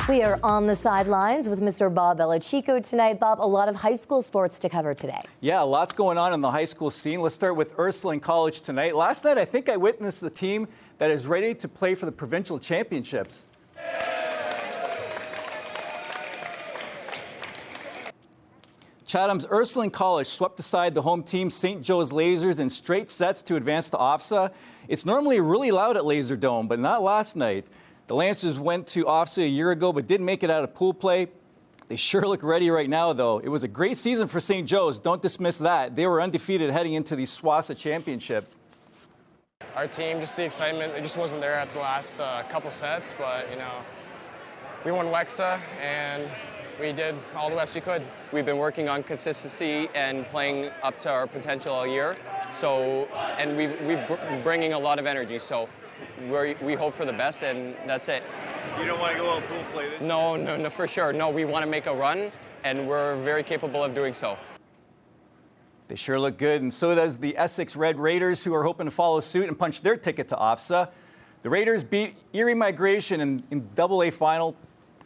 We are on the sidelines with Mr. Bob Bellacicco tonight. Bob, a lot of high school sports to cover today. Yeah, lots going on in the high school scene. Let's start with Ursuline College tonight. Last night, I think I witnessed the team that is ready to play for the provincial championships. Chatham's Ursuline College swept aside the home team St. Joe's Lasers in straight sets to advance to OFSA. It's normally really loud at Laser Dome, but not last night. The Lancers went to OFSA a year ago, but didn't make it out of pool play. They sure look ready right now, though. It was a great season for St. Joe's. Don't dismiss that. They were undefeated heading into the SWASA championship. Our team, just the excitement, it just wasn't there at the last couple sets, but, you know, we won WEXA, and we did all the best we could. We've been working on consistency and playing up to our potential all year. So, and we're bringing a lot of energy. So, we hope for the best, and that's it. You don't want to go out pool play this year? No, for sure. No, we want to make a run, and we're very capable of doing so. They sure look good, and so does the Essex Red Raiders, who are hoping to follow suit and punch their ticket to OFSA. The Raiders beat Erie Migration in AA final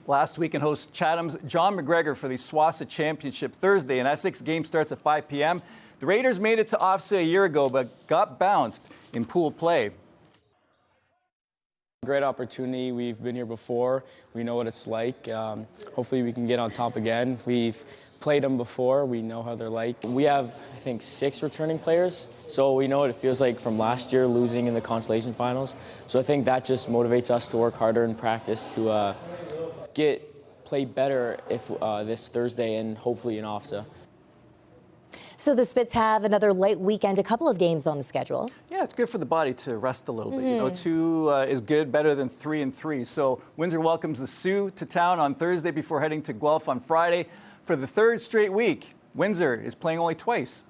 last week and host Chatham's John McGregor for the SWASA Championship Thursday in Essex. Game starts at 5 p.m. The Raiders made it to OFSA a year ago, but got bounced in pool play. Great opportunity. We've been here before. We know what it's like. Hopefully we can get on top again. We've played them before. We know how they're like. We have, I think, 6 returning players, so we know what it feels like from last year losing in the consolation finals. So I think that just motivates us to work harder in practice to play better this Thursday and hopefully in OFSA. So the Spits have another late weekend, a couple of games on the schedule. Yeah, it's good for the body to rest a little bit. You know, 2 is good, better than 3 and 3. So Windsor welcomes the Sioux to town on Thursday before heading to Guelph on Friday. For the 3rd straight week, Windsor is playing only twice.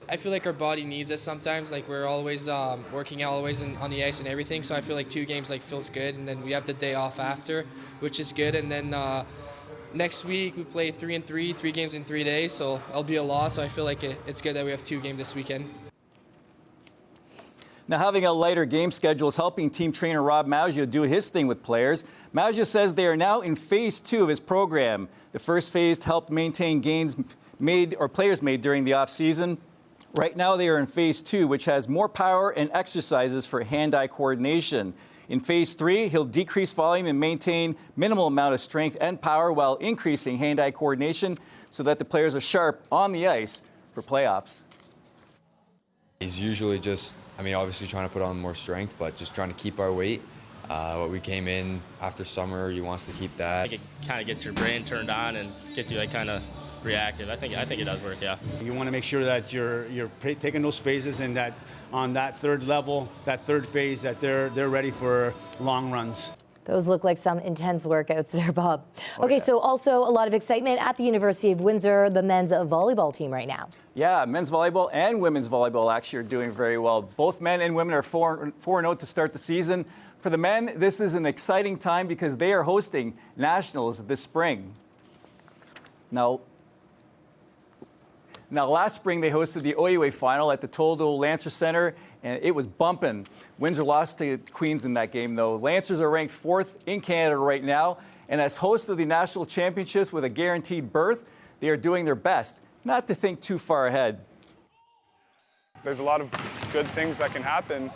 I feel like our body needs it sometimes. Like we're always working out always on the ice and everything. So I feel like 2 games feels good, and then we have the day off after, which is good. And then next week we play 3 and 3 games in 3 days. So it'll be a lot. So I feel like it's good that we have 2 games this weekend. Now, having a lighter game schedule is helping team trainer Rob Maggio do his thing with players. Maggio says they are now in phase 2 of his program. The first phase helped maintain gains players made during the offseason. Right now, they are in phase 2, which has more power and exercises for hand-eye coordination. In phase 3, he'll decrease volume and maintain minimal amount of strength and power while increasing hand-eye coordination so that the players are sharp on the ice for playoffs. He's usually just, obviously trying to put on more strength, but just trying to keep our weight. We came in after summer, he wants to keep that. I think it kind of gets your brain turned on and gets you kind of reactive. I think it does work, yeah. You want to make sure that you're taking those phases and that on that 3rd level, that 3rd phase, that they're ready for long runs. Those look like some intense workouts there, Bob. Okay, so also a lot of excitement at the University of Windsor, the men's volleyball team right now. Yeah, men's volleyball and women's volleyball actually are doing very well. Both men and women are 4-0 to start the season. For the men, this is an exciting time because they are hosting nationals this spring. Now, last spring they hosted the OUA final at the Toldo Lancer Center, and it was bumping. Windsor lost to Queens in that game, though. Lancers are ranked 4th in Canada right now, and as hosts of the national championships with a guaranteed berth, they are doing their best not to think too far ahead. There's a lot of good things that can happen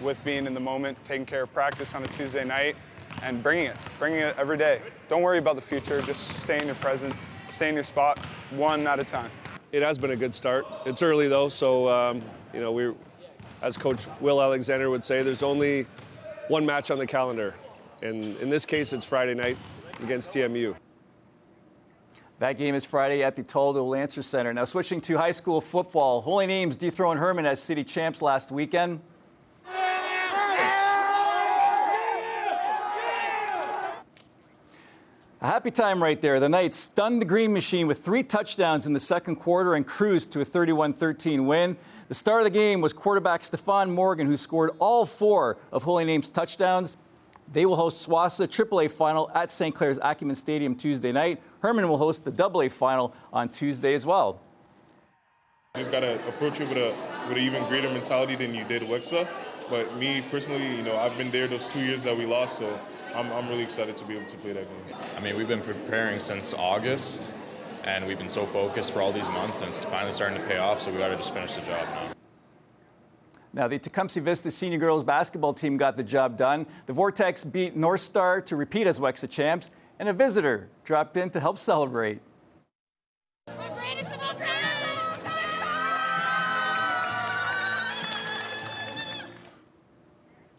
with being in the moment, taking care of practice on a Tuesday night, and bringing it every day. Don't worry about the future, just stay in your present, stay in your spot, one at a time. It has been a good start. It's early though, so we, as Coach Will Alexander would say, there's only one match on the calendar, and in this case, it's Friday night against TMU. That game is Friday at the Toldo Lancer Center. Now switching to high school football, Holy Names dethroned Herman as city champs last weekend. A happy time right there. The Knights stunned the Green Machine with 3 touchdowns in the 2nd quarter and cruised to a 31-13 win. The star of the game was quarterback Stephon Morgan, who scored all 4 of Holy Name's touchdowns. They will host SWASA AAA final at St. Clair's Acumen Stadium Tuesday night. Herman will host the AA final on Tuesday as well. You just got to approach it with an even greater mentality than you did WEXA. But me personally, I've been there those 2 years that we lost, so I'm really excited to be able to play that game. I mean, we've been preparing since August, and we've been so focused for all these months, and it's finally starting to pay off, so we got to just finish the job now. Now, the Tecumseh Vista senior girls basketball team got the job done. The Vortex beat North Star to repeat as WEXA champs, and a visitor dropped in to help celebrate.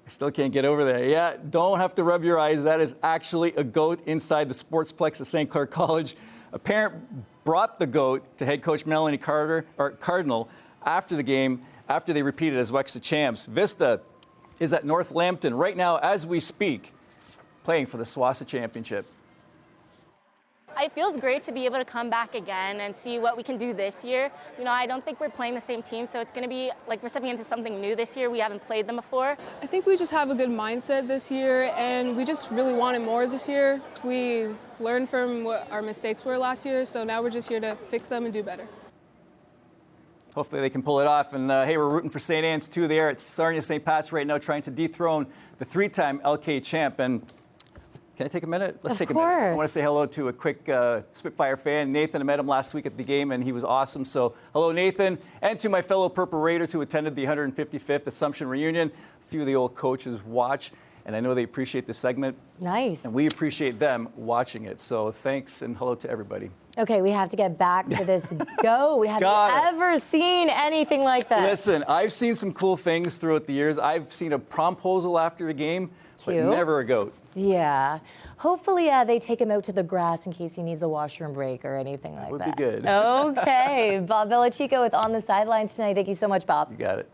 I still can't get over there. Yeah, don't have to rub your eyes. That is actually a goat inside the Sportsplex at St. Clair College. A parent brought the goat to head coach Melanie Cardinal after the game, after they repeated as WEXA champs. Vista is at North Lambton right now as we speak, playing for the SWASA Championship. It feels great to be able to come back again and see what we can do this year. You know, I don't think we're playing the same team, so it's going to be like we're stepping into something new this year. We haven't played them before. I think we just have a good mindset this year, and we just really wanted more this year. We learned from what our mistakes were last year, so now we're just here to fix them and do better. Hopefully they can pull it off. And hey, we're rooting for St. Anne's too. They are at Sarnia St. Pat's right now, trying to dethrone the three-time LK champ. And can I take a minute? Let's take a minute. I want to say hello to a quick Spitfire fan, Nathan. I met him last week at the game, and he was awesome. So hello, Nathan. And to my fellow Purple Raiders who attended the 155th Assumption reunion. A few of the old coaches watch, and I know they appreciate this segment. Nice. And we appreciate them watching it. So thanks and hello to everybody. Okay, we have to get back to this goat. Have you ever seen anything like that? Listen, I've seen some cool things throughout the years. I've seen a promposal after the game, but never a goat. Yeah. Hopefully they take him out to the grass in case he needs a washroom break or anything like that. Would be good. Okay. Bob Bellacicco with On the Sidelines tonight. Thank you so much, Bob. You got it.